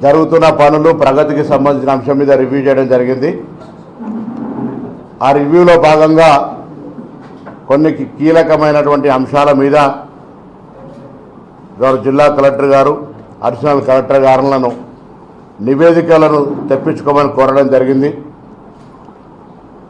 జరుగుతున్న పనులు ప్రగతికి సంబంధించిన అంశం మీద రివ్యూ చేయడం జరిగింది. ఆ రివ్యూలో భాగంగా కొన్ని కీలకమైనటువంటి అంశాల మీద జిల్లా కలెక్టర్ గారు, అడిషనల్ కలెక్టర్ గారులను నివేదికలను తెప్పించుకోమని కోరడం జరిగింది.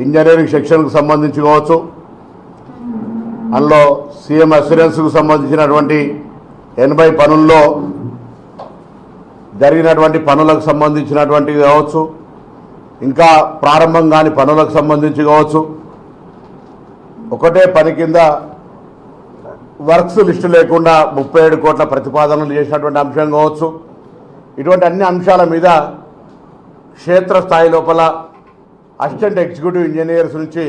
ఇంజనీరింగ్ సెక్షన్కు సంబంధించి కావచ్చు, అందులో సీఎం అస్యూరెన్స్కు సంబంధించినటువంటి 80 పనుల్లో జరిగినటువంటి పనులకు సంబంధించినటువంటి కావచ్చు, ఇంకా ప్రారంభం కాని పనులకు సంబంధించి కావచ్చు, ఒకటే పని కింద వర్క్స్ లిస్టు లేకుండా 37 కోట్ల ప్రతిపాదనలు చేసినటువంటి అంశం కావచ్చు, ఇటువంటి అన్ని అంశాల మీద క్షేత్రస్థాయి లోపల అసిస్టెంట్ ఎగ్జిక్యూటివ్ ఇంజనీర్స్ నుంచి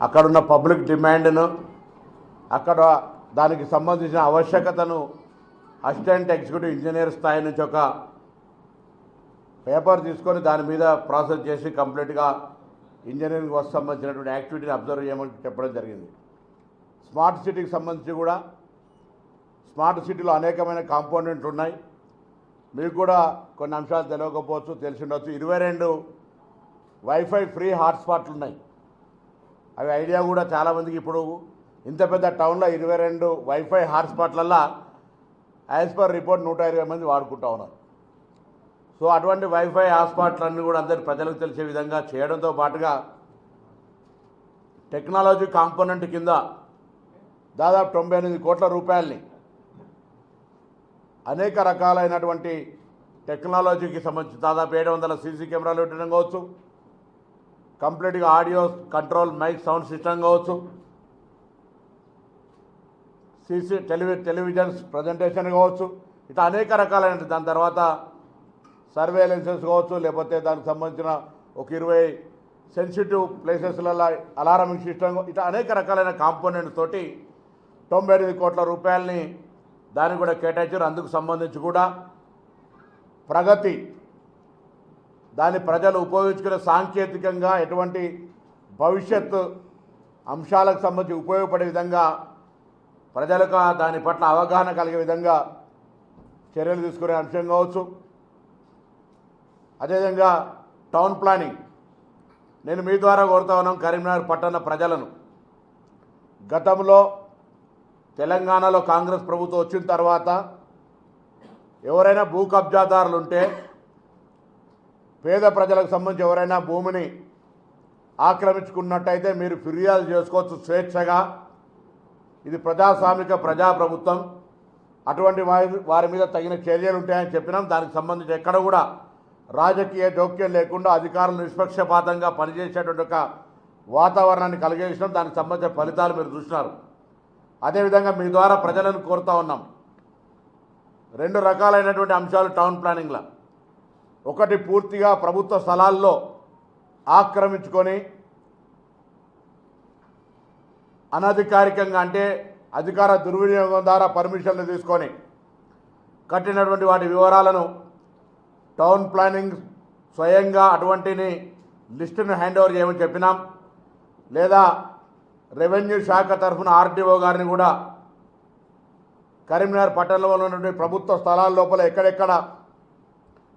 అక్కడున్న పబ్లిక్ డిమాండ్ను, అక్కడ దానికి సంబంధించిన ఆవశ్యకతను అసిస్టెంట్ ఎగ్జిక్యూటివ్ ఇంజనీర్ స్థాయి నుంచి ఒక పేపర్ తీసుకొని దాని మీద ప్రాసెస్ చేసి కంప్లీట్గా ఇంజనీరింగ్ వర్క్ సంబంధించినటువంటి యాక్టివిటీని అబ్జర్వ్ చేయమని చెప్పడం జరిగింది. స్మార్ట్ సిటీకి సంబంధించి కూడా స్మార్ట్ సిటీలో అనేకమైన కాంపోనెంట్లు ఉన్నాయి. మీకు కూడా కొన్ని అంశాలు తెలియకపోవచ్చు, తెలిసి ఉండవచ్చు. 22 వైఫై ఫ్రీ హాట్స్పాట్లు ఉన్నాయి. అవి ఐడియా కూడా చాలామందికి ఇప్పుడు ఇంత పెద్ద టౌన్లో 22 వైఫై హాట్స్పాట్లల్లో యాజ్ పర్ రిపోర్ట్ 120 మంది వాడుకుంటా ఉన్నారు. సో అటువంటి వైఫై హాట్స్పాట్లన్నీ కూడా అందరి ప్రజలకు తెలిసే విధంగా చేయడంతో పాటుగా టెక్నాలజీ కాంపోనెంట్ కింద దాదాపు 98 కోట్ల రూపాయలని అనేక రకాలైనటువంటి టెక్నాలజీకి సంబంధించి దాదాపు 700 సీసీ కెమెరాలు పెట్టడం కావచ్చు, కంప్లీట్గా audio control mike sound system కావచ్చు, టెలివిజన్స్ ప్రజెంటేషన్ కావచ్చు, ఇట్లా అనేక రకాలైన, దాని తర్వాత సర్వేలెన్సెస్ కావచ్చు, లేకపోతే దానికి సంబంధించిన ఒక 20 సెన్సిటివ్ ప్లేసెస్లలో అలారమింగ్ సిస్టమ్, ఇట్లా అనేక రకాలైన కాంపోనెంట్స్ తోటి 98 కోట్ల రూపాయలని దానికి కూడా కేటాయించారు. అందుకు సంబంధించి కూడా ప్రగతి దాన్ని ప్రజలు ఉపయోగించుకునే సాంకేతికంగా ఎటువంటి భవిష్యత్తు అంశాలకు సంబంధించి ఉపయోగపడే విధంగా ప్రజలకు దాని పట్ల అవగాహన కలిగే విధంగా చర్యలు తీసుకునే అంశం కావచ్చు. అదేవిధంగా టౌన్ ప్లానింగ్, నేను మీ ద్వారా కోరుతా ఉన్నాం కరీంనగర్ పట్టణ ప్రజలను. గతంలో తెలంగాణలో కాంగ్రెస్ ప్రభుత్వం వచ్చిన తర్వాత ఎవరైనా భూ కబ్జాదారులు ఉంటే, పేద ప్రజలకు సంబంధించి ఎవరైనా భూమిని ఆక్రమించుకున్నట్టయితే మీరు ఫిర్యాదు చేసుకోవచ్చు స్వేచ్ఛగా. ఇది ప్రజాస్వామిక ప్రజాప్రభుత్వం, అటువంటి వారి మీద తగిన చర్యలు ఉంటాయని చెప్పినాం. దానికి సంబంధించి ఎక్కడ కూడా రాజకీయ జోక్యం లేకుండా అధికారులు నిష్పక్షపాతంగా పనిచేసేటువంటి ఒక వాతావరణాన్ని కలిగేసినాం. దానికి సంబంధించిన ఫలితాలు మీరు చూసినారు. అదేవిధంగా మీ ద్వారా ప్రజలను కోరుతా ఉన్నాం, 2 రకాలైనటువంటి అంశాలు టౌన్ ప్లానింగ్లో. ఒకటి, పూర్తిగా ప్రభుత్వ స్థలాల్లో ఆక్రమించుకొని అనధికారికంగా, అంటే అధికార దుర్వినియోగం ద్వారా పర్మిషన్లు తీసుకొని కట్టినటువంటి వాటి వివరాలను టౌన్ ప్లానింగ్ స్వయంగా అటువంటిని లిస్టును హ్యాండ్ ఓవర్ చేయమని చెప్పినాం. లేదా రెవెన్యూ శాఖ తరఫున ఆర్టీఓ గారిని కూడా కరీంనగర్ పట్టణంలో ఉన్నటువంటి ప్రభుత్వ స్థలాల లోపల ఎక్కడెక్కడ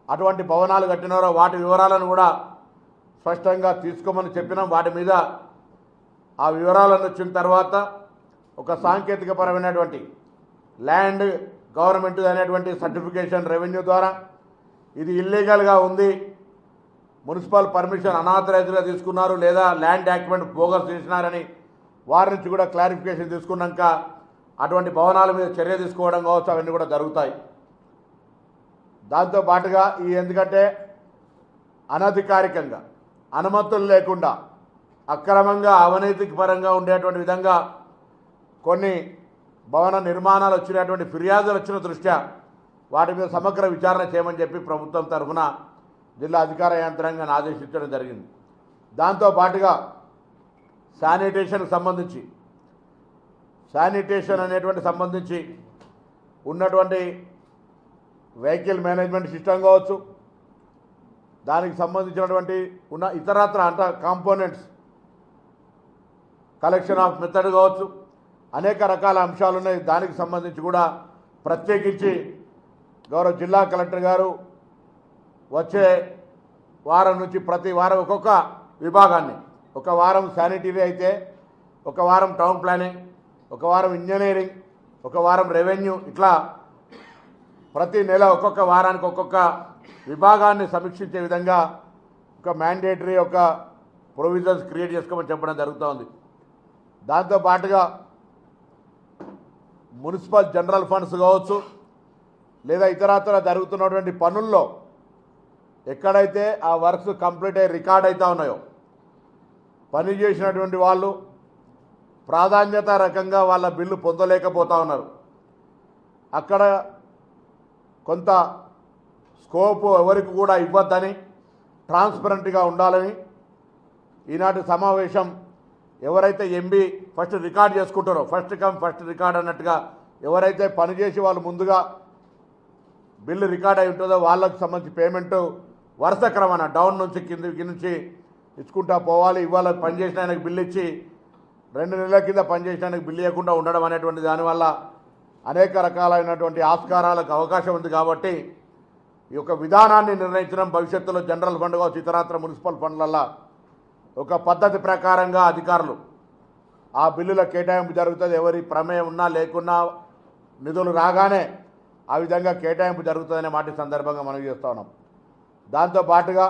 అటువంటి భవనాలు కట్టినారో వాటి వివరాలను కూడా స్పష్టంగా తీసుకోమని చెప్పినాం. వాటి మీద ఆ వివరాలను వచ్చిన తర్వాత ఒక సాంకేతికపరమైనటువంటి ల్యాండ్ గవర్నమెంట్ అనేటువంటి సర్టిఫికేషన్ రెవెన్యూ ద్వారా ఇది ఇల్లీగల్గా ఉంది, మున్సిపల్ పర్మిషన్ అనాథరైజ్గా తీసుకున్నారు, లేదా ల్యాండ్ డాక్యుమెంట్ బోగస్ చేసినారని వారి నుంచి కూడా క్లారిఫికేషన్ తీసుకున్నాక అటువంటి భవనాల మీద చర్య తీసుకోవడం కావచ్చు, అవన్నీ కూడా జరుగుతాయి. దాంతో పాటుగా ఎందుకంటే అనధికారికంగా అనుమతులు లేకుండా అక్రమంగా అవినీతికి పరంగా ఉండేటువంటి విధంగా కొన్ని భవన నిర్మాణాలు వచ్చినటువంటి ఫిర్యాదులు వచ్చిన దృష్ట్యా వాటి మీద సమగ్ర విచారణ చేయమని చెప్పి ప్రభుత్వం తరఫున జిల్లా అధికార యంత్రాంగాన్ని ఆదేశించడం జరిగింది. దాంతో పాటుగా శానిటేషన్ అనేటువంటి సంబంధించి ఉన్నటువంటి వెహికల్ మేనేజ్మెంట్ సిస్టమ్ కావచ్చు, దానికి సంబంధించినటువంటి ఉన్న ఇతరత్ర కాంపోనెంట్స్, కలెక్షన్ ఆఫ్ మెథడ్ కావచ్చు, అనేక రకాల అంశాలు ఉన్నాయి. దానికి సంబంధించి కూడా ప్రత్యేకించి గౌరవ జిల్లా కలెక్టర్ గారు వచ్చే వారం నుంచి ప్రతి వారం ఒక్కొక్క విభాగాన్ని, ఒక వారం శానిటరీ అయితే, ఒక వారం టౌన్ ప్లానింగ్, ఒక వారం ఇంజనీరింగ్, ఒక వారం రెవెన్యూ, ఇట్లా ప్రతి నెల ఒక్కొక్క వారానికి ఒక్కొక్క విభాగాన్ని సమీక్షించే విధంగా ఒక మ్యాండేటరీ ఒక ప్రొవిజన్స్ క్రియేట్ చేసుకోమని చెప్పడం జరుగుతోంది. దాంతోపాటుగా మున్సిపల్ జనరల్ ఫండ్స్ కావచ్చు, లేదా ఇతరత్ర జరుగుతున్నటువంటి పనుల్లో ఎక్కడైతే ఆ వర్క్స్ కంప్లీట్ అయ్యి రికార్డ్ అవుతూ ఉన్నాయో, పని చేసినటువంటి వాళ్ళు ప్రాధాన్యత రకంగా వాళ్ళ బిల్లు పొందలేకపోతూ ఉన్నారు. అక్కడ కొంత స్కోప్ ఎవరికి కూడా ఇవ్వద్దని, ట్రాన్స్పరెంట్గా ఉండాలని ఈనాటి సమావేశం ఎవరైతే ఎంబీ ఫస్ట్ రికార్డ్ చేసుకుంటారో, ఫస్ట్ కమ్ ఫస్ట్ రికార్డ్ అన్నట్టుగా ఎవరైతే పనిచేసి వాళ్ళు ముందుగా బిల్లు రికార్డ్ అయి ఉంటుందో వాళ్ళకు సంబంధించి పేమెంటు వరుస క్రమాన డౌన్ నుంచి కింద నుంచి ఇచ్చుకుంటా పోవాలి. ఇవాళ పనిచేసిన ఆయనకు బిల్లు ఇచ్చి 2 నెలల కింద పనిచేసిన ఆయనకు బిల్లు ఇవ్వకుండా ఉండడం అనేటువంటి దానివల్ల అనేక రకాలైనటువంటి ఆస్కారాలకు అవకాశం ఉంది. కాబట్టి ఈ యొక్క విధానాన్ని నిర్ణయించడం భవిష్యత్తులో జనరల్ ఫండ్ కావచ్చు, ఇతరత్ర మున్సిపల్ ఫండ్లల్లో ఒక పద్ధతి ప్రకారంగా అధికారులు ఆ బిల్లుల కేటాయింపు జరుగుతుంది. ఎవరి ప్రమేయం ఉన్నా లేకున్నా నిధులు రాగానే ఆ విధంగా కేటాయింపు జరుగుతుందనే మాట సందర్భంగా మనం చేస్తూ ఉన్నాం. దాంతోపాటుగా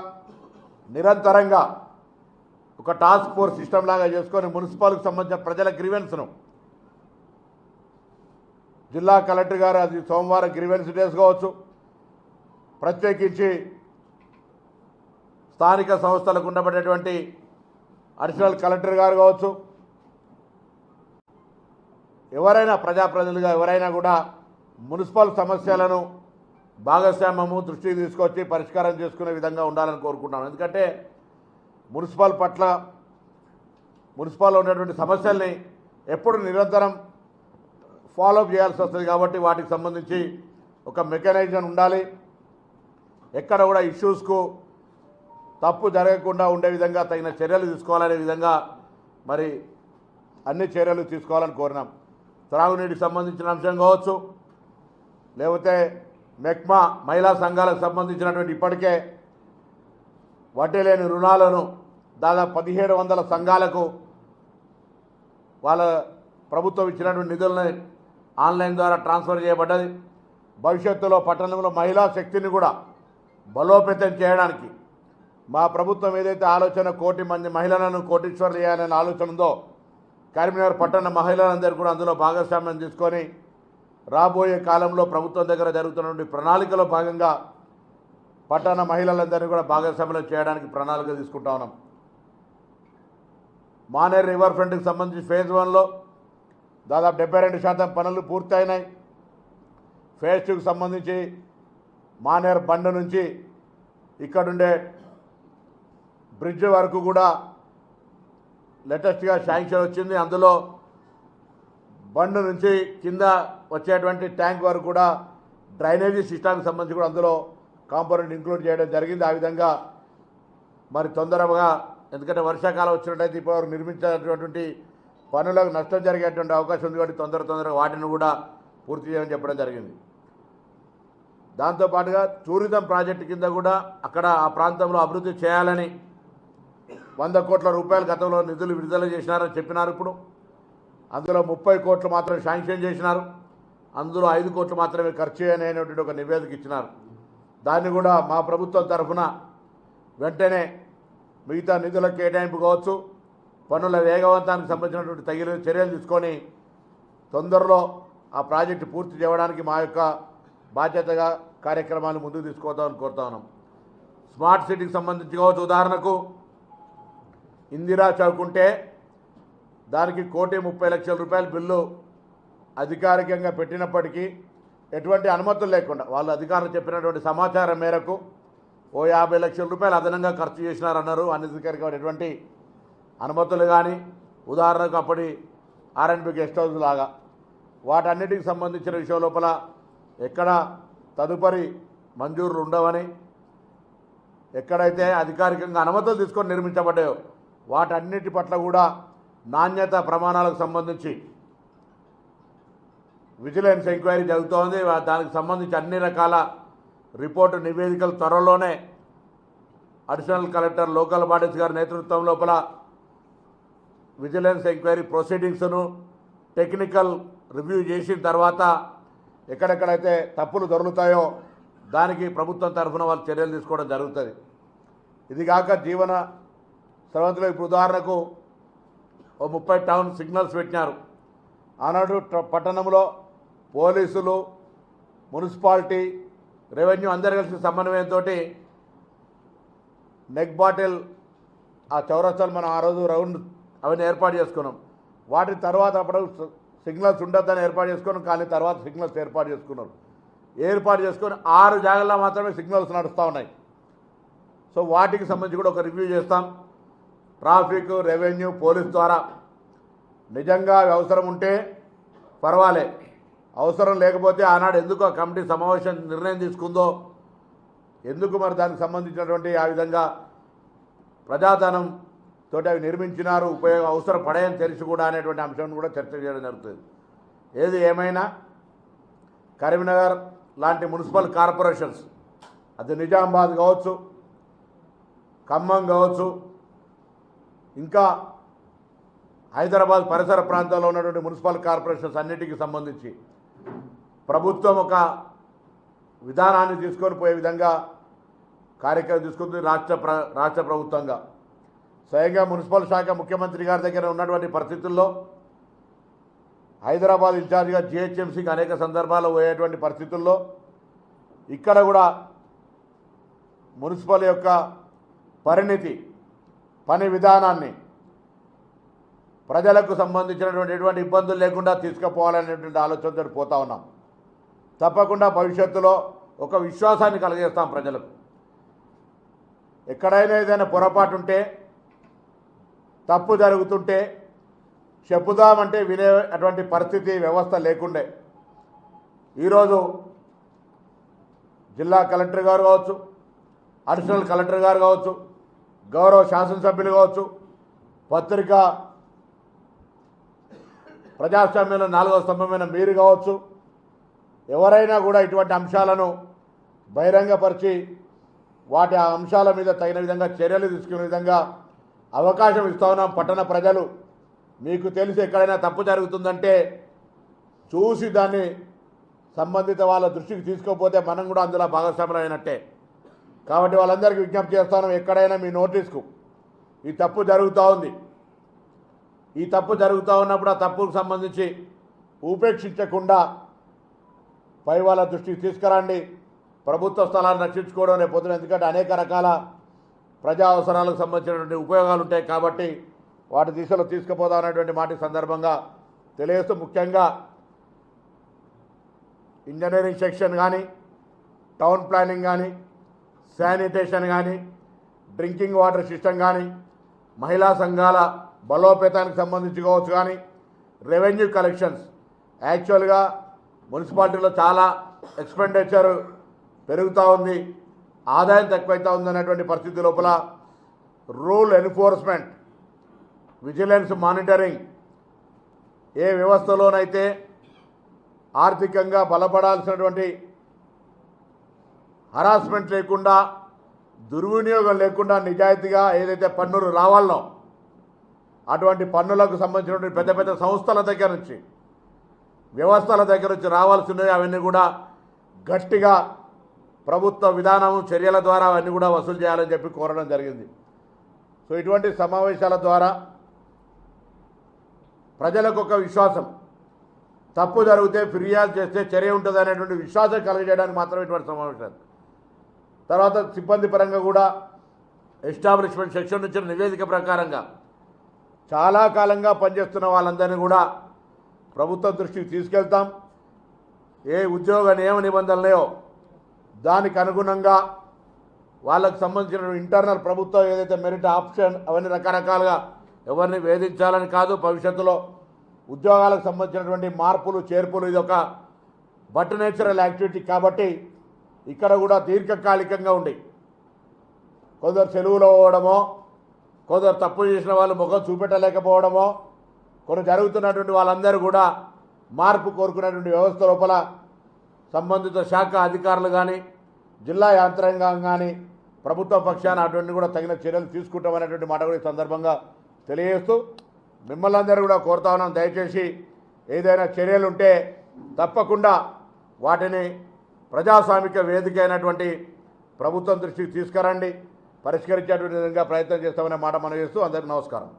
నిరంతరంగా ఒక టాస్క్ ఫోర్స్ సిస్టమ్ లాగా చేసుకొని మున్సిపాల్కి సంబంధించిన ప్రజల గ్రీవెన్స్ను జిల్లా కలెక్టర్ గారు అది సోమవారం గ్రీవెన్స్ డేస్ కావచ్చు, ప్రత్యేకించి స్థానిక సంస్థలకు ఉండబడేటువంటి అడిషనల్ కలెక్టర్ గారు కావచ్చు, ఎవరైనా ప్రజాప్రతినిధులుగా ఎవరైనా కూడా మున్సిపల్ సమస్యలను భాగస్వామ్యము దృష్టికి తీసుకొచ్చి పరిష్కారం చేసుకునే విధంగా ఉండాలని కోరుకుంటున్నాను. ఎందుకంటే మున్సిపాల్లో ఉన్నటువంటి సమస్యల్ని ఎప్పుడు నిరంతరం ఫాలోఅప్ చేయాల్సి వస్తుంది. కాబట్టి వాటికి సంబంధించి ఒక మెకానిజం ఉండాలి. ఎక్కడ కూడా ఇష్యూస్కు తప్పు జరగకుండా ఉండే విధంగా తగిన చర్యలు తీసుకోవాలనే విధంగా మరి అన్ని చర్యలు తీసుకోవాలని కోరినాం. త్రాగునీటికి సంబంధించిన అంశం కావచ్చు, లేకపోతే మెక్మా మహిళా సంఘాలకు సంబంధించినటువంటి ఇప్పటికే వడ్డీ లేని రుణాలను దాదాపు 1700 సంఘాలకు వాళ్ళ ప్రభుత్వం ఇచ్చినటువంటి నిధులని ఆన్లైన్ ద్వారా ట్రాన్స్ఫర్ చేయబడ్డది. భవిష్యత్తులో పట్టణంలో మహిళా శక్తిని కూడా బలోపేతం చేయడానికి మా ప్రభుత్వం ఏదైతే ఆలోచన 1 కోటి మంది మహిళలను కోటీశ్వర్లు చేయాలనే ఆలోచన ఉందో, కరీంనగర్ పట్టణ మహిళలందరూ కూడా అందులో భాగస్వామ్యం తీసుకొని రాబోయే కాలంలో ప్రభుత్వం దగ్గర జరుగుతున్నటువంటి ప్రణాళికలో భాగంగా పట్టణ మహిళలందరినీ కూడా భాగస్వామ్యం చేయడానికి ప్రణాళిక తీసుకుంటా ఉన్నాం. మానేర్ రివర్ ఫ్రంట్కి సంబంధించి ఫేజ్ 1లో దాదాపు 72% పనులు పూర్తయినాయి. ఫేజ్ 2కి సంబంధించి మానేర్ బండ్ నుంచి ఇక్కడుండే బ్రిడ్జ్ వరకు కూడా లేటెస్ట్గా శాంక్షన్ వచ్చింది. అందులో బండ్ నుంచి కింద వచ్చేటువంటి ట్యాంక్ వరకు కూడా డ్రైనేజీ సిస్టమ్కి సంబంధించి కూడా అందులో కాంపోనెంట్ ఇంక్లూడ్ చేయడం జరిగింది. ఆ విధంగా మరి తొందరగా, ఎందుకంటే వర్షాకాలం వచ్చినట్టయితే ఇప్పుడు నిర్మించేటువంటి పనులకు నష్టం జరిగేటువంటి అవకాశం ఉంది. కాబట్టి తొందరగా వాటిని కూడా పూర్తి చేయమని చెప్పడం జరిగింది. దాంతోపాటుగా టూరిజం ప్రాజెక్టు కింద కూడా అక్కడ ఆ ప్రాంతంలో అభివృద్ధి చేయాలని 100 కోట్ల రూపాయలు గతంలో నిధులు విడుదల చేసినారని చెప్పినారు. ఇప్పుడు అందులో 30 కోట్లు మాత్రం శాంక్షన్ చేసినారు. అందులో 5 కోట్లు మాత్రమే ఖర్చు అనేటువంటి ఒక నివేదిక ఇచ్చినారు. దాన్ని కూడా మా ప్రభుత్వం తరఫున వెంటనే మిగతా నిధుల కేటాయింపు కావచ్చు, పనుల వేగవంతానికి సంబంధించినటువంటి తగిన చర్యలు తీసుకొని తొందరలో ఆ ప్రాజెక్టు పూర్తి చేయడానికి మా యొక్క బాధ్యతగా కార్యక్రమాన్ని ముందుకు తీసుకోవద్దామని కోరుతా ఉన్నాం. స్మార్ట్ సిటీకి సంబంధించి కావచ్చు, ఉదాహరణకు ఇందిరా చౌక్ ఉంటే దానికి 1,30,00,000 రూపాయల బిల్లు అధికారికంగా పెట్టినప్పటికీ ఎటువంటి అనుమతులు లేకుండా వాళ్ళు అధికారులు చెప్పినటువంటి సమాచారం మేరకు 50 లక్షల రూపాయలు అదనంగా ఖర్చు చేసినారన్నారు. అనధికారికమైన ఎటువంటి అనుమతులు కానీ, ఉదాహరణకు అప్పటి R&B గెస్ట్ హౌస్ లాగా వాటన్నిటికి సంబంధించిన విషయం లోపల ఎక్కడ తదుపరి మంజూరులు ఉండవని, ఎక్కడైతే అధికారికంగా అనుమతులు తీసుకొని నిర్మించబడ్డాయో వాటన్నిటి పట్ల కూడా నాణ్యత ప్రమాణాలకు సంబంధించి విజిలెన్స్ ఎంక్వైరీ జరుగుతోంది. దానికి సంబంధించి అన్ని రకాల రిపోర్టు నివేదికలు త్వరలోనే అడిషనల్ కలెక్టర్ లోకల్ బాడీస్ గారి నేతృత్వం లోపల విజిలెన్స్ ఎంక్వైరీ ప్రొసీడింగ్స్ను టెక్నికల్ రివ్యూ చేసిన తర్వాత ఎక్కడెక్కడైతే తప్పులు దొరుకుతాయో దానికి ప్రభుత్వం తరఫున వాళ్ళు చర్యలు తీసుకోవడం జరుగుతుంది. ఇది కాక జీవన స్రవంతిలో ఇప్పుడు ఉదాహరణకు ఓ 30 టౌన్ సిగ్నల్స్ పెట్టినారు. ఆనాడు పట్టణంలో పోలీసులు, మున్సిపాలిటీ, రెవెన్యూ అందరు కలిసి సమన్వయంతో నెక్ బాటిల్ ఆ చౌరస్తాలు మనం ఆ రోజు రౌండ్ అవన్నీ ఏర్పాటు చేసుకున్నాం. వాటి తర్వాత అప్పుడు సిగ్నల్స్ ఉండొద్దని ఏర్పాటు చేసుకున్నాం, కానీ తర్వాత సిగ్నల్స్ ఏర్పాటు చేసుకున్నారు. ఏర్పాటు చేసుకొని 6 జాగాల్లో మాత్రమే సిగ్నల్స్ నడుస్తూ ఉన్నాయి. సో వాటికి సంబంధించి కూడా ఒక రివ్యూ చేస్తాం. ట్రాఫిక్, రెవెన్యూ, పోలీస్ ద్వారా నిజంగా అవసరం ఉంటే పర్వాలే, అవసరం లేకపోతే ఆనాడు ఎందుకు ఆ కమిటీ సమావేశం నిర్ణయం తీసుకుందో, ఎందుకు మరి దానికి సంబంధించినటువంటి ఆ విధంగా ప్రజాధనం తోటి అవి నిర్మించినారు, అవసరం పడేయని తెలిసి కూడా అనేటువంటి అంశాన్ని కూడా చర్చ చేయడం జరుగుతుంది. ఏది ఏమైనా కరీంనగర్ లాంటి మున్సిపల్ కార్పొరేషన్స్, అది నిజామాబాద్ కావచ్చు, ఖమ్మం కావచ్చు, ఇంకా హైదరాబాద్ పరిసర ప్రాంతాల్లో ఉన్నటువంటి మున్సిపల్ కార్పొరేషన్స్ అన్నిటికీ సంబంధించి ప్రభుత్వం ఒక విధానాన్ని తీసుకొని పోయే విధంగా కార్యక్రమం తీసుకుంది రాష్ట్ర ప్రభుత్వంగా. స్వయంగా మున్సిపల్ శాఖ ముఖ్యమంత్రి గారి దగ్గర ఉన్నటువంటి పరిస్థితుల్లో హైదరాబాద్ ఇన్ఛార్జిగా జిహెచ్ఎంసీకి అనేక సందర్భాల్లో పోయేటువంటి పరిస్థితుల్లో ఇక్కడ కూడా మున్సిపల్ యొక్క పరిణితి, పని విధానాన్ని ప్రజలకు సంబంధించినటువంటి ఎటువంటి ఇబ్బందులు లేకుండా తీసుకుపోవాలనేటువంటి ఆలోచనతో పోతా ఉన్నాం. తప్పకుండా భవిష్యత్తులో ఒక విశ్వాసాన్ని కలిగజేస్తాం ప్రజలకు. ఎక్కడైనా ఏదైనా పొరపాటు ఉంటే, తప్పు జరుగుతుంటే చెప్పుదామంటే వినే అటువంటి పరిస్థితి వ్యవస్థ లేకుండే. ఈరోజు జిల్లా కలెక్టర్ గారు కావచ్చు, అడిషనల్ కలెక్టర్ గారు కావచ్చు, గౌరవ శాసనసభ్యులు కావచ్చు, పత్రికా ప్రజాస్వామ్యంలో 4వ స్తంభమైన మీరు కావచ్చు, ఎవరైనా కూడా ఇటువంటి అంశాలను బహిరంగపరిచి వాటి ఆ అంశాల మీద తగిన విధంగా చర్యలు తీసుకునే విధంగా అవకాశం ఇస్తా ఉన్నాం. పట్టణ ప్రజలు మీకు తెలిసి ఎక్కడైనా తప్పు జరుగుతుందంటే చూసి దాన్ని సంబంధిత వాళ్ళ దృష్టికి తీసుకోకపోతే మనం కూడా అందులో భాగస్వాములు అయినట్టే. కాబట్టి వాళ్ళందరికీ విజ్ఞప్తి చేస్తాను, ఎక్కడైనా మీ నోటీస్కు ఈ తప్పు జరుగుతూ ఉంది, ఈ తప్పు జరుగుతూ ఉన్నప్పుడు ఆ తప్పుకు సంబంధించి ఉపేక్షించకుండా పై వాళ్ళ దృష్టికి తీసుకురండి. ప్రభుత్వ స్థలాన్ని రక్షించుకోవడం రేపు పొద్దున, ఎందుకంటే అనేక రకాల ప్రజా అవసరాలకు సంబంధించినటువంటి ఉపయోగాలు ఉంటాయి కాబట్టి వాటి దిశలో తీసుకుపోదాం అనేటువంటి మాట సందర్భంగా తెలియజేస్తూ, ముఖ్యంగా ఇంజనీరింగ్ సెక్షన్ కానీ, టౌన్ ప్లానింగ్ కానీ, శానిటేషన్ కానీ, డ్రింకింగ్ వాటర్ సిస్టమ్ కానీ, మహిళా సంఘాల బలోపేతానికి సంబంధించి కావచ్చు కానీ, రెవెన్యూ కలెక్షన్స్, యాక్చువల్గా మున్సిపాలిటీలో చాలా ఎక్స్పెండిచర్ పెరుగుతూ ఉంది, ఆదాయం తక్కువైతూ ఉందనేటువంటి పరిస్థితి లోపల రూల్ ఎన్ఫోర్స్మెంట్, విజిలెన్స్ మానిటరింగ్, ఏ వ్యవస్థలోనైతే ఆర్థికంగా బలపడాల్సినటువంటి హరాస్మెంట్ లేకుండా, దుర్వినియోగం లేకుండా నిజాయితీగా ఏదైతే పన్నులు రావాలనో అటువంటి పన్నులకు సంబంధించినటువంటి పెద్ద పెద్ద సంస్థల దగ్గర నుంచి, వ్యవస్థల దగ్గర నుంచి రావాల్సినవి అవన్నీ కూడా గట్టిగా ప్రభుత్వ విధానము చర్యల ద్వారా అవన్నీ కూడా వసూలు చేయాలని చెప్పి కోరడం జరిగింది. సో ఇటువంటి సమావేశాల ద్వారా ప్రజలకు ఒక విశ్వాసం, తప్పు జరిగితే ఫిర్యాదు చేస్తే చర్య ఉంటుంది అనేటువంటి విశ్వాసం కలగజేయడానికి మాత్రమే ఇటువంటి సమావేశాలు. తర్వాత సిబ్బంది పరంగా కూడా ఎస్టాబ్లిష్మెంట్ సెక్షన్ నుంచి నివేదిక ప్రకారంగా చాలా కాలంగా పనిచేస్తున్న వాళ్ళందరినీ కూడా ప్రభుత్వ దృష్టికి తీసుకెళ్తాం. ఏ ఉద్యోగ నియమ నిబంధనలేయో దానికి అనుగుణంగా వాళ్ళకు సంబంధించిన ఇంటర్నల్ ప్రభుత్వం ఏదైతే మెరిట్ ఆప్షన్ అవన్నీ రకరకాలుగా ఎవరిని వేధించాలని కాదు, భవిష్యత్తులో ఉద్యోగాలకు సంబంధించినటువంటి మార్పులు చేర్పులు ఇది ఒక బట్ నేచురల్ యాక్టివిటీ కాబట్టి ఇక్కడ కూడా దీర్ఘకాలికంగా ఉండి కొందరు సెలవులో పోవడమో, కొందరు తప్పు చేసిన వాళ్ళు ముఖం చూపెట్టలేకపోవడమో, కొన్ని జరుగుతున్నటువంటి వాళ్ళందరూ కూడా మార్పు కోరుకునేటువంటి వ్యవస్థ లోపల సంబంధిత శాఖ అధికారులు కానీ, జిల్లా యంత్రాంగం కానీ ప్రభుత్వ పక్షాన అటువంటి కూడా తగిన చర్యలు తీసుకుంటామనేటువంటి మాట కూడా ఈ సందర్భంగా తెలియజేస్తూ మిమ్మల్ని అందరూ కూడా కోరుతా ఉన్నాం, దయచేసి ఏదైనా చర్యలు ఉంటే తప్పకుండా వాటిని ప్రజాస్వామిక వేదిక అయినటువంటి ప్రభుత్వం దృష్టికి తీసుకురండి, పరిష్కరించేటువంటి విధంగా ప్రయత్నం చేస్తామనే మాట మనం చేస్తూ అందరికీ నమస్కారం.